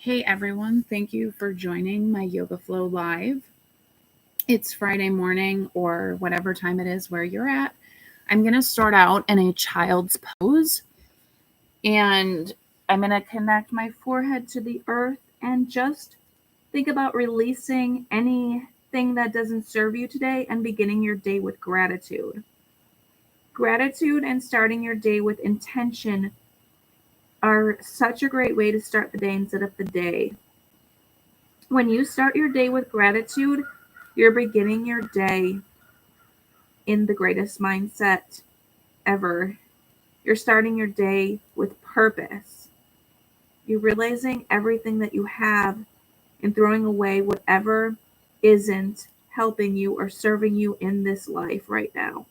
Hey everyone, thank you for joining my Yoga Flow Live. It's Friday morning or whatever time it is where you're at. I'm going to start out in a child's pose and I'm going to connect my forehead to the earth and just think about releasing anything that doesn't serve you today and beginning your day with gratitude. Gratitude and starting your day with intention are such a great way to start the day and set up the day. When you start your day with gratitude, you're beginning your day in the greatest mindset ever. You're starting your day with purpose. You're realizing everything that you have and throwing away whatever isn't helping you or serving you in this life right now.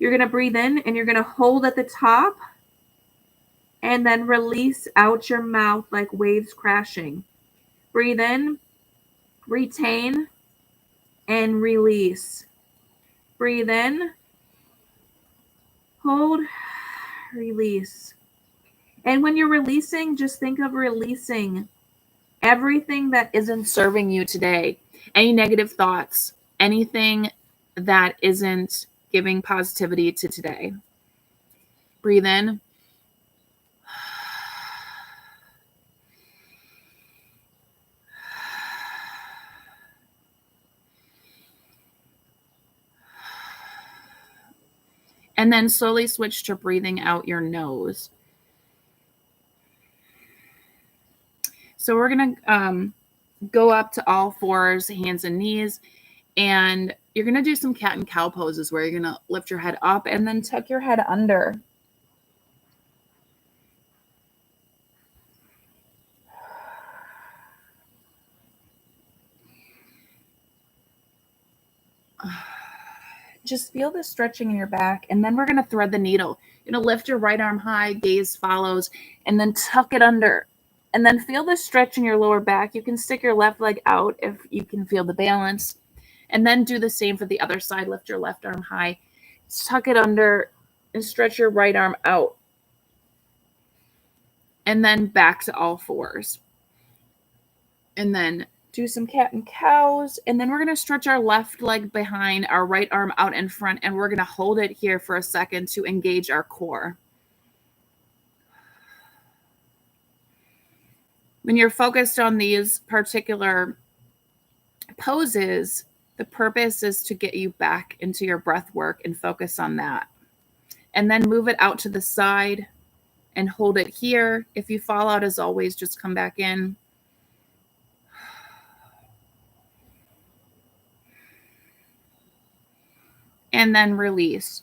You're going to breathe in and you're going to hold at the top and then release out your mouth like waves crashing. Breathe in, retain, and release. Breathe in, hold, release. And when you're releasing, just think of releasing everything that isn't serving you today. Any negative thoughts, anything that isn't giving positivity to today. Breathe in. And then slowly switch to breathing out your nose. So we're going to go up to all fours, hands and knees, and you're going to do some cat and cow poses where you're going to lift your head up and then tuck your head under. Just feel the stretching in your back, and then we're going to thread the needle. You're going to lift your right arm high, gaze follows, and then tuck it under. And then feel the stretch in your lower back. You can stick your left leg out if you can feel the balance. And then do the same for the other side. Lift your left arm high, tuck it under, and stretch your right arm out. And then back to all fours. And then do some cat and cows, and then we're going to stretch our left leg behind, our right arm out in front, and we're going to hold it here for a second to engage our core. When you're focused on these particular poses, the purpose is to get you back into your breath work and focus on that. And then move it out to the side and hold it here. If you fall out, as always, just come back in. And then release.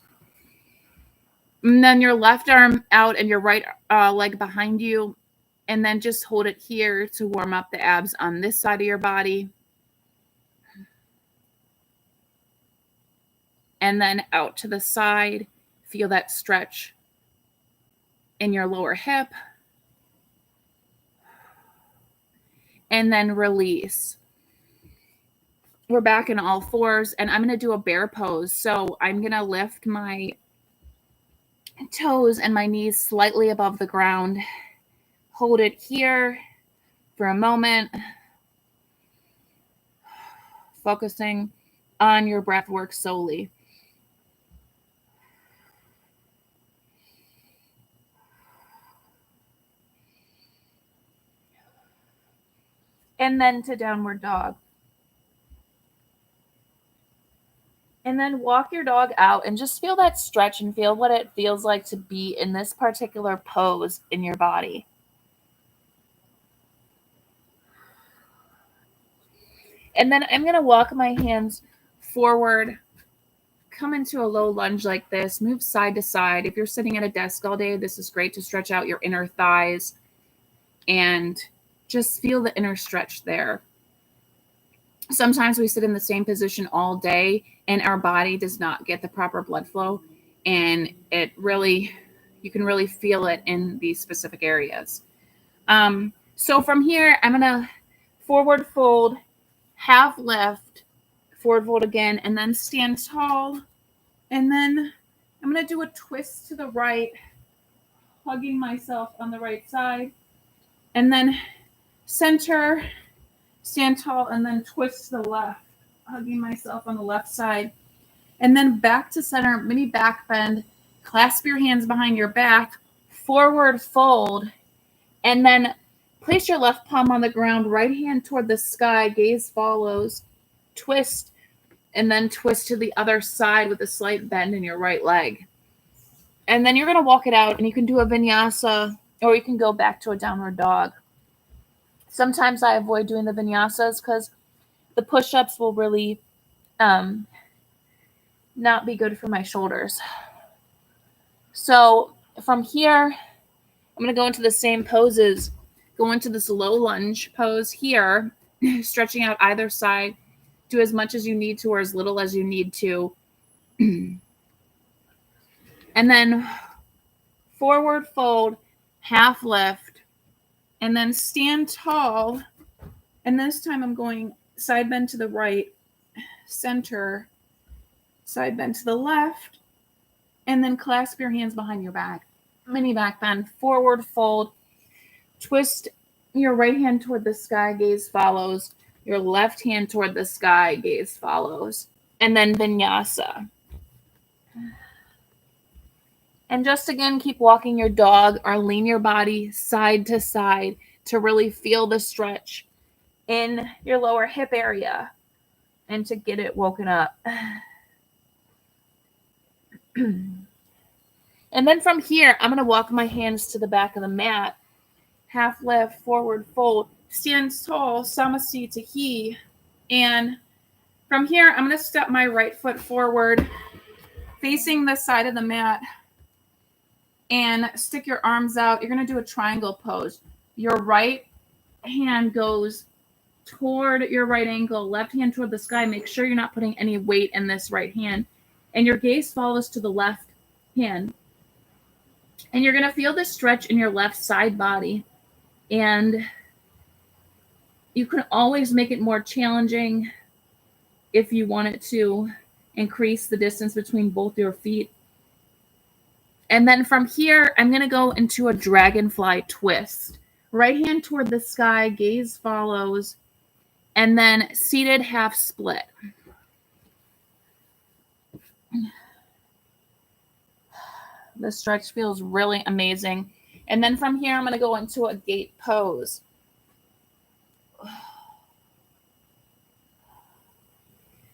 And then your left arm out and your right leg behind you. And then just hold it here to warm up the abs on this side of your body. And then out to the side. Feel that stretch in your lower hip. And then release. We're back in all fours, and I'm going to do a bear pose. So I'm going to lift my toes and my knees slightly above the ground. Hold it here for a moment. Focusing on your breath work solely. And then to downward dog. And then walk your dog out and just feel that stretch and feel what it feels like to be in this particular pose in your body. And then I'm going to walk my hands forward, come into a low lunge like this, move side to side. If you're sitting at a desk all day, this is great to stretch out your inner thighs and just feel the inner stretch there. Sometimes we sit in the same position all day and our body does not get the proper blood flow, and you can really feel it in these specific areas. So from here, I'm going to forward fold, half lift, forward fold again, and then stand tall. And then I'm going to do a twist to the right, hugging myself on the right side. And then center, stand tall, and then twist to the left, hugging myself on the left side. And then back to center, mini back bend, clasp your hands behind your back, forward fold, and then place your left palm on the ground, right hand toward the sky, gaze follows, twist, and then twist to the other side with a slight bend in your right leg. And then you're going to walk it out, and you can do a vinyasa, or you can go back to a downward dog. Sometimes I avoid doing the vinyasas because the push-ups will really not be good for my shoulders. So from here, I'm going to go into the same poses. Go into this low lunge pose here, stretching out either side. Do as much as you need to or as little as you need to. And then forward fold, half lift, and then stand tall. And this time I'm going side bend to the right, center, side bend to the left, and then clasp your hands behind your back. Mini back bend, forward fold, twist your right hand toward the sky, gaze follows, your left hand toward the sky, gaze follows, and then vinyasa. And just again, keep walking your dog or lean your body side to side to really feel the stretch in your lower hip area and to get it woken up. And then from here, I'm going to walk my hands to the back of the mat. Half lift, forward fold, stand tall, Samasthiti. And from here, I'm going to step my right foot forward, facing the side of the mat, and stick your arms out. You're going to do a triangle pose. Your right hand goes toward your right ankle, left hand toward the sky. Make sure you're not putting any weight in this right hand. And your gaze follows to the left hand. And you're going to feel the stretch in your left side body. And you can always make it more challenging if you want it to increase the distance between both your feet. And then from here, I'm going to go into a dragonfly twist. Right hand toward the sky, gaze follows, and then seated half split. The stretch feels really amazing. And then from here, I'm going to go into a gate pose.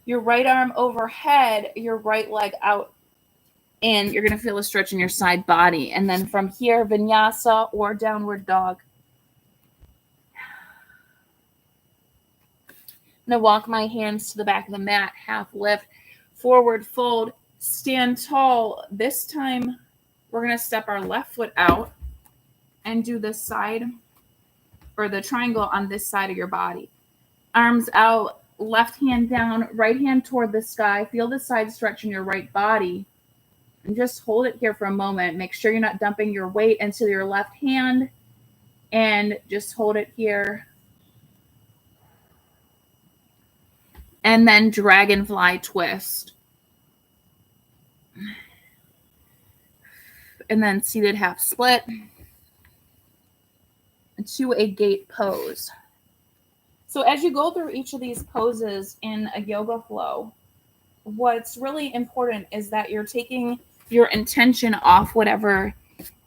Your right arm overhead, your right leg out. And you're going to feel a stretch in your side body. And then from here, vinyasa or downward dog. I'm going to walk my hands to the back of the mat, half lift, forward fold, stand tall. This time, we're going to step our left foot out and do the side or the triangle on this side of your body. Arms out, left hand down, right hand toward the sky. Feel the side stretch in your right body. And just hold it here for a moment. Make sure you're not dumping your weight into your left hand. And just hold it here. And then dragonfly twist. And then seated half split to a gate pose. So as you go through each of these poses in a yoga flow, what's really important is that you're taking your intention off whatever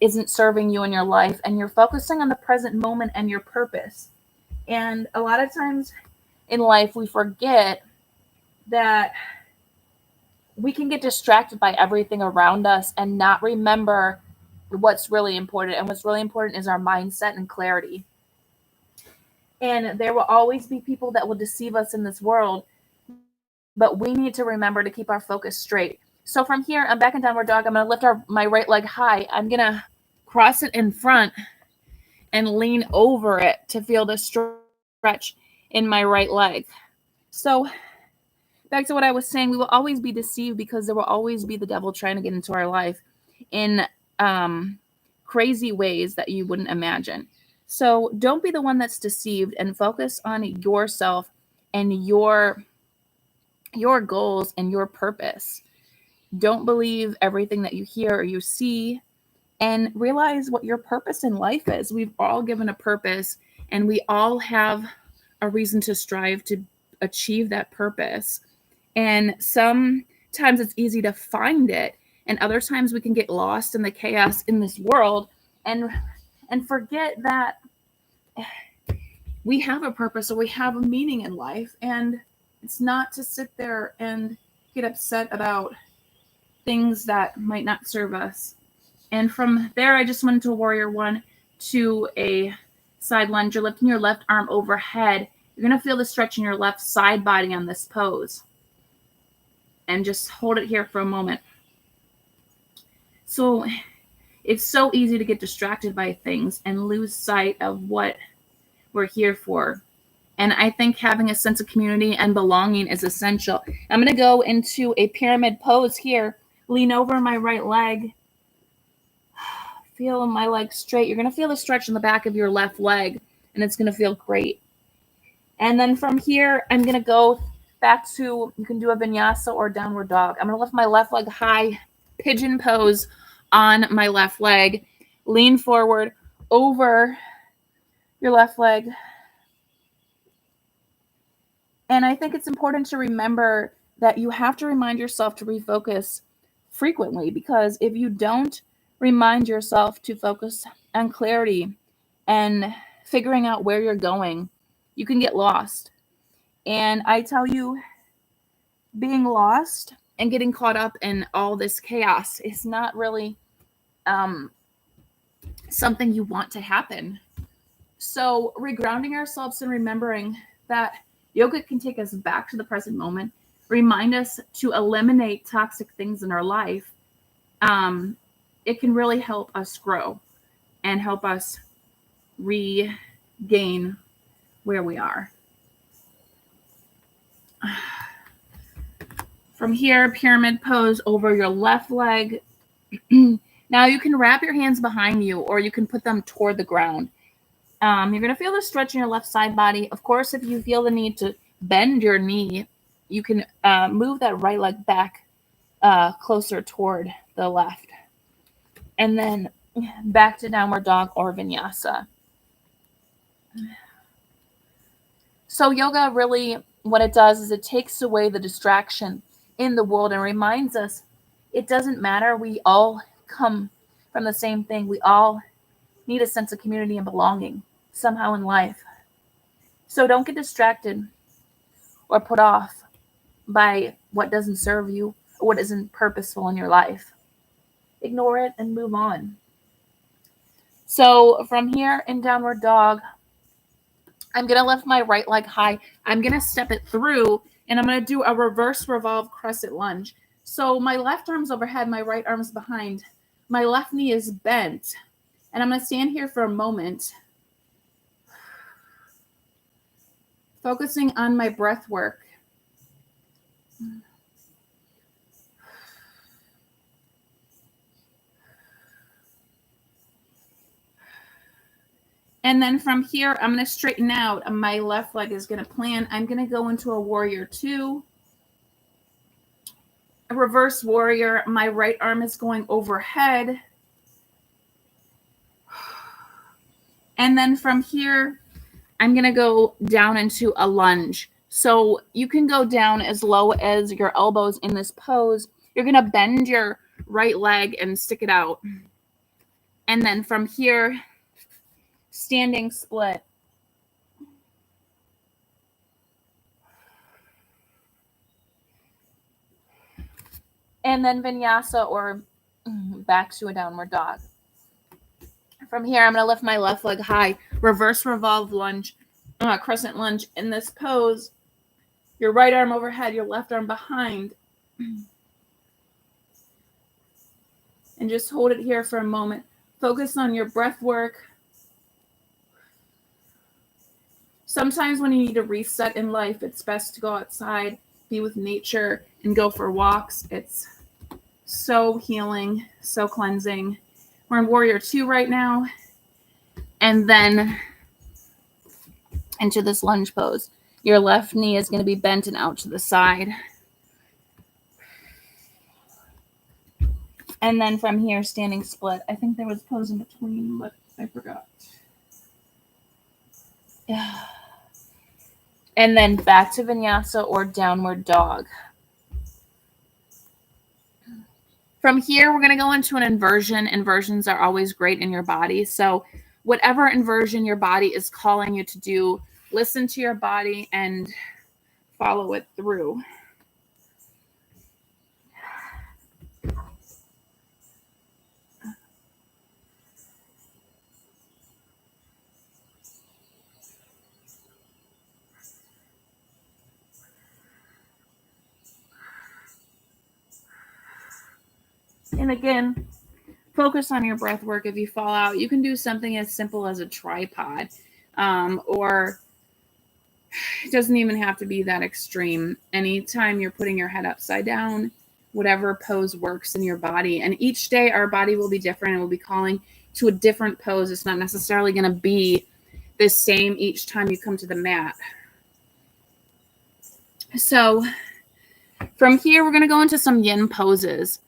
isn't serving you in your life, and you're focusing on the present moment and your purpose. And a lot of times in life, we forget that we can get distracted by everything around us and not remember what's really important. And what's really important is our mindset and clarity. And there will always be people that will deceive us in this world, but we need to remember to keep our focus straight. So from here, I'm back in downward dog. I'm going to lift my right leg high. I'm going to cross it in front and lean over it to feel the stretch in my right leg. So back to what I was saying, we will always be deceived because there will always be the devil trying to get into our life in crazy ways that you wouldn't imagine. So don't be the one that's deceived, and focus on yourself and your goals and your purpose. Don't believe everything that you hear or you see, and realize what your purpose in life is. We've all given a purpose, and we all have a reason to strive to achieve that purpose. And sometimes it's easy to find it, and other times we can get lost in the chaos in this world and forget that we have a purpose or we have a meaning in life. And it's not to sit there and get upset about things that might not serve us. And from there, I just went to warrior one to a side lunge. You're lifting your left arm overhead. You're going to feel the stretch in your left side body on this pose. And just hold it here for a moment. So it's so easy to get distracted by things and lose sight of what we're here for. And I think having a sense of community and belonging is essential. I'm going to go into a pyramid pose here. Lean over my right leg. Feel my leg straight. You're going to feel the stretch in the back of your left leg, and it's going to feel great. And then from here, I'm going to go back to, you can do a vinyasa or downward dog. I'm going to lift my left leg high, pigeon pose on my left leg. Lean forward over your left leg. And I think it's important to remember that you have to remind yourself to refocus frequently, because if you don't remind yourself to focus on clarity and figuring out where you're going, you can get lost. And I tell you, being lost and getting caught up in all this chaos is not really something you want to happen. So regrounding ourselves and remembering that yoga can take us back to the present moment, remind us to eliminate toxic things in our life. It can really help us grow and help us regain where we are. From here, pyramid pose over your left leg. Now you can wrap your hands behind you, or you can put them toward the ground. You're going to feel the stretch in your left side body. Of course, if you feel the need to bend your knee, you can move that right leg back closer toward the left. And then back to downward dog or vinyasa. So yoga really, what it does is it takes away the distraction in the world and reminds us it doesn't matter. We all come from the same thing. We all need a sense of community and belonging somehow in life. So don't get distracted or put off by what doesn't serve you or what isn't purposeful in your life. Ignore it and move on. So from here in downward dog, I'm going to lift my right leg high. I'm going to step it through, and I'm going to do a reverse revolve crescent lunge. So my left arm's overhead, my right arm's behind. My left knee is bent, and I'm going to stand here for a moment, focusing on my breath work. And then from here, I'm going to straighten out. My left leg is going to plant. I'm going to go into a warrior two. A reverse warrior. My right arm is going overhead. And then from here, I'm going to go down into a lunge. So you can go down as low as your elbows in this pose. You're going to bend your right leg and stick it out. And then from here, standing split. And then vinyasa or back to a downward dog. From here, I'm going to lift my left leg high, reverse revolve lunge, crescent lunge. In this pose, your right arm overhead, your left arm behind. And just hold it here for a moment. Focus on your breath work. Sometimes when you need a reset in life, it's best to go outside, be with nature, and go for walks. It's so healing, so cleansing. We're in warrior two right now. And then into this lunge pose. Your left knee is going to be bent and out to the side. And then from here, standing split. I think there was pose in between, but I forgot. Yeah. And then back to vinyasa or downward dog. From here, we're going to go into an inversion. Inversions are always great in your body. So whatever inversion your body is calling you to do, listen to your body and follow it through. And again, focus on your breath work. If you fall out, you can do something as simple as a tripod, or it doesn't even have to be that extreme. Anytime you're putting your head upside down, whatever pose works in your body. And each day our body will be different and we'll be calling to a different pose. It's not necessarily going to be the same each time you come to the mat. So from here, we're going to go into some yin poses.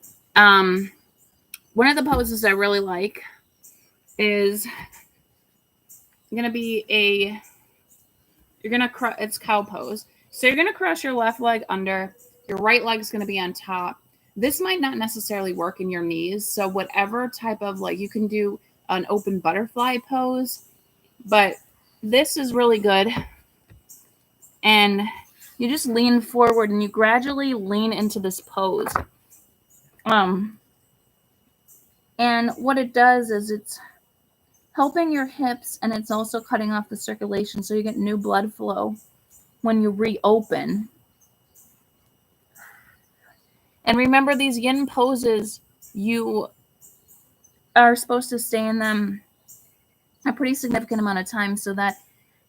One of the poses I really like is going to be it's cow pose. So you're going to cross your left leg under, your right leg is going to be on top. This might not necessarily work in your knees. So whatever type of, like, you can do an open butterfly pose, but this is really good. And you just lean forward and you gradually lean into this pose. And what it does is it's helping your hips, and it's also cutting off the circulation so you get new blood flow when you reopen. And remember, these yin poses, you are supposed to stay in them a pretty significant amount of time so that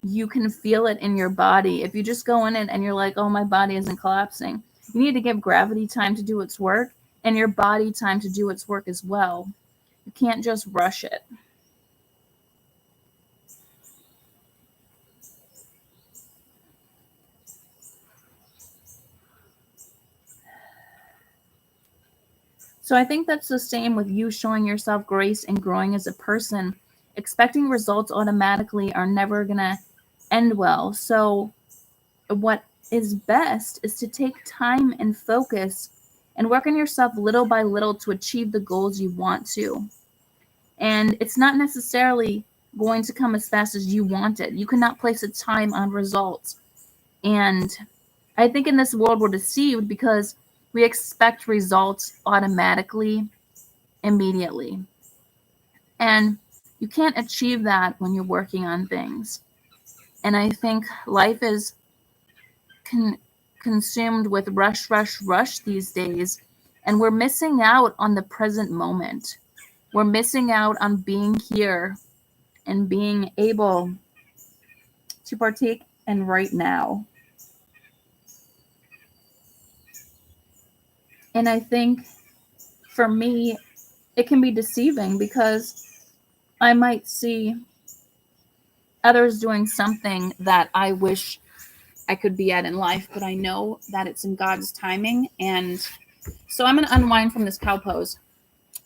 you can feel it in your body. If you just go in it and you're like, oh, my body isn't collapsing, you need to give gravity time to do its work and your body time to do its work as well. You can't just rush it. So I think that's the same with you showing yourself grace and growing as a person. Expecting results automatically are never going to end well. So what is best is to take time and focus and work on yourself little by little to achieve the goals you want to. And it's not necessarily going to come as fast as you want it. You cannot place a time on results. And I think in this world we're deceived because we expect results automatically, immediately. And you can't achieve that when you're working on things. And I think life is consumed with rush, rush, rush these days. And we're missing out on the present moment. We're missing out on being here and being able to partake in right now. And I think for me, it can be deceiving because I might see others doing something that I wish I could be at in life, but I know that it's in God's timing. And so I'm going to unwind from this cow pose,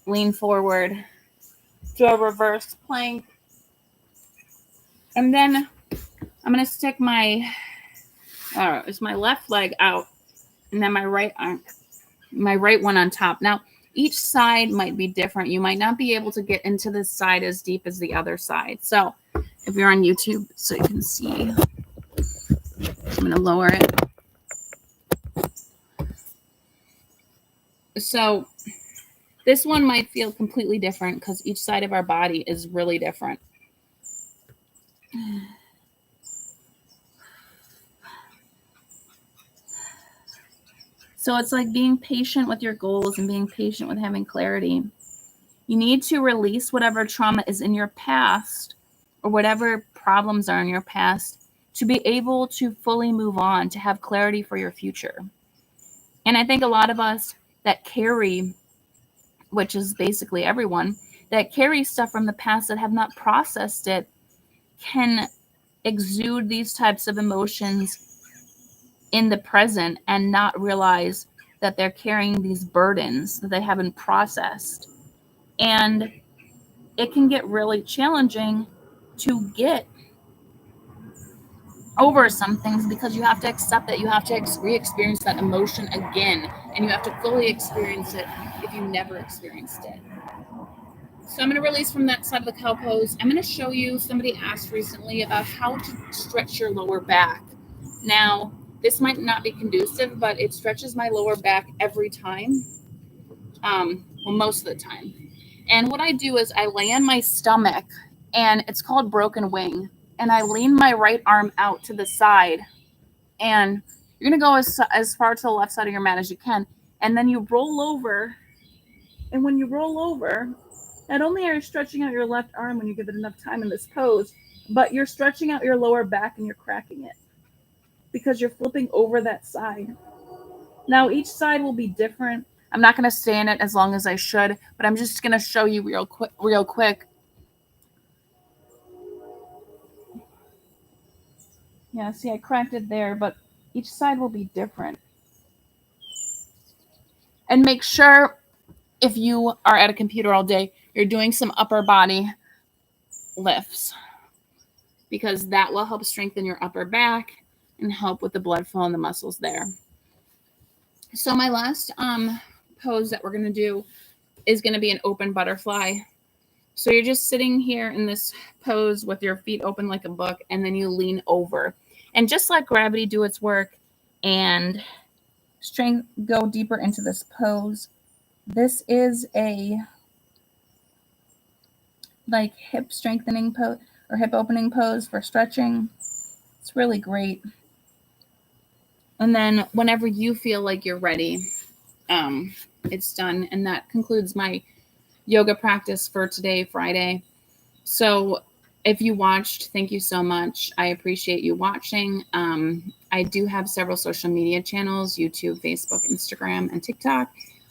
lean forward, do a reverse plank, and then I'm going to stick my left leg out, and then my right one on top. Now, each side might be different. You might not be able to get into this side as deep as the other side. So if you're on YouTube, so you can see, I'm going to lower it. So this one might feel completely different because each side of our body is really different. So it's like being patient with your goals and being patient with having clarity. You need to release whatever trauma is in your past or whatever problems are in your past to be able to fully move on, to have clarity for your future. And I think a lot of us that carry, which is basically everyone, that carry stuff from the past that have not processed it can exude these types of emotions in the present and not realize that they're carrying these burdens that they haven't processed. And it can get really challenging to get over some things because you have to accept that you have to re-experience that emotion again, and you have to fully experience it if you never experienced it. So I'm going to release from that side of the cow pose. I'm going to show you, somebody asked recently about how to stretch your lower back. Now, this might not be conducive, but it stretches my lower back every time. Well, most of the time. And what I do is I lay on my stomach, and it's called broken wing. And I lean my right arm out to the side, and you're going to go as far to the left side of your mat as you can. And then you roll over. And when you roll over, not only are you stretching out your left arm when you give it enough time in this pose, but you're stretching out your lower back and you're cracking it because you're flipping over that side. Now, each side will be different. I'm not going to stay in it as long as I should, but I'm just going to show you real quick. Yeah, see, I cracked it there, but each side will be different. And make sure, if you are at a computer all day, you're doing some upper body lifts, because that will help strengthen your upper back and help with the blood flow in the muscles there. So my last pose that we're going to do is going to be an open butterfly. So you're just sitting here in this pose with your feet open like a book, and then you lean over. And just let gravity do its work and strength go deeper into this pose. This is a like hip strengthening pose or hip opening pose for stretching. It's really great. And then whenever you feel like you're ready, it's done. And that concludes my yoga practice for today, Friday. So if you watched, thank you so much. I appreciate you watching. I do have several social media channels: YouTube, Facebook, Instagram, and TikTok.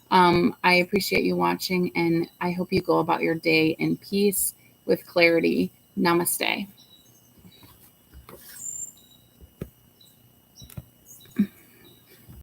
I appreciate you watching, and I hope you go about your day in peace with clarity. Namaste.